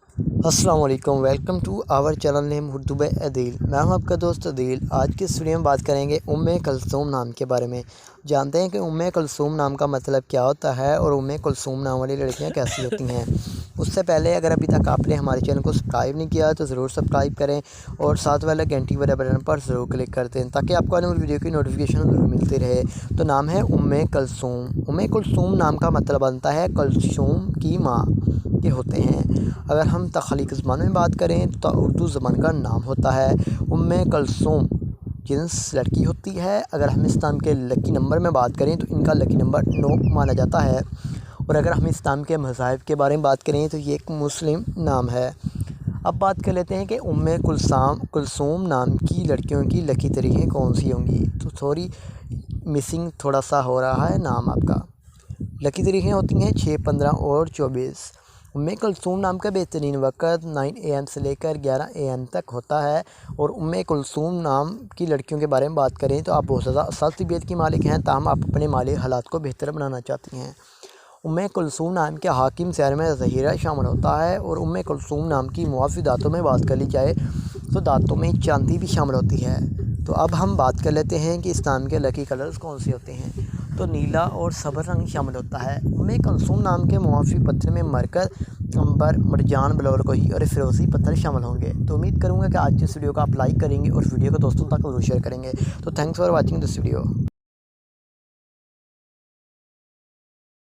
السلام علیکم، welcome to our channel name Urdu by Adeel. میں ہوں آپ کا دوست عدیل۔ آج کی اس ویڈیو میں بات کریں گے کلثوم نام کے بارے میں۔ جانتے ہیں کہ کلثوم نام کا مطلب کیا ہوتا ہے اور کلثوم نام والی لڑکیاں کیسی ہوتی ہیں۔ اس سے پہلے اگر ابھی تک آپ نے ہمارے چینل کو سبسکرائب نہیں کیا تو ضرور سبسکرائب کریں اور ساتھ والا گھنٹی والے بٹن پر ضرور کلک کر دیں تاکہ آپ کو آنے والی ویڈیو کی نوٹیفیکیشن ضرور ملتی رہے۔ تو نام ہے کلثوم۔ کلثوم نام کا مطلب بنتا ہے کلثوم کی ماں کے ہوتے ہیں۔ اگر ہم تخلیق زبان میں بات کریں تو اردو زبان کا نام ہوتا ہے کلثوم، جنس لڑکی ہوتی ہے۔ اگر ہم اسلام کے لکی نمبر میں بات کریں تو ان کا لکی نمبر 9 مانا جاتا ہے، اور اگر ہم اسلام کے مذاہب کے بارے میں بات کریں تو یہ ایک مسلم نام ہے۔ اب بات کر لیتے ہیں کہ کلثوم نام کی لڑکیوں کی لکی تاریخیں کون سی ہوں گی۔ تو مسنگ تھوڑا سا ہو رہا ہے نام آپ کا۔ لکی تاریخیں ہوتی ہیں 6، 15 اور 24۔ کلثوم نام کا بہترین وقت 9 AM سے لے کر 11 AM تک ہوتا ہے، اور کلثوم نام کی لڑکیوں کے بارے میں بات کریں تو آپ بہت زیادہ اصل طبیعت کی مالک ہیں، تاہم آپ اپنے مالی حالات کو بہتر بنانا چاہتی ہیں۔ کلثوم نام کے حاکم شہر میں ظہیرہ شامل ہوتا ہے، اور کلثوم نام کی معافی دانتوں میں بات کر لی جائے تو دانتوں میں چاندی بھی شامل ہوتی ہے۔ تو اب ہم بات کر لیتے ہیں کہ اسلام کے لکی کلرز کون سے ہوتے ہیں۔ تو نیلا اور سبز رنگ شامل ہوتا ہے۔ کلثوم نام کے معافی پتھر میں مرکز، امبر، مرجان، بلور کوہی اور فیروزی پتھر شامل ہوں گے۔ تو امید کروں گا کہ آج کی اس ویڈیو کو آپ لائک کریں گے اور ویڈیو کو دوستوں تک ضرور شیئر کریں گے۔ تو thanks for watching this video.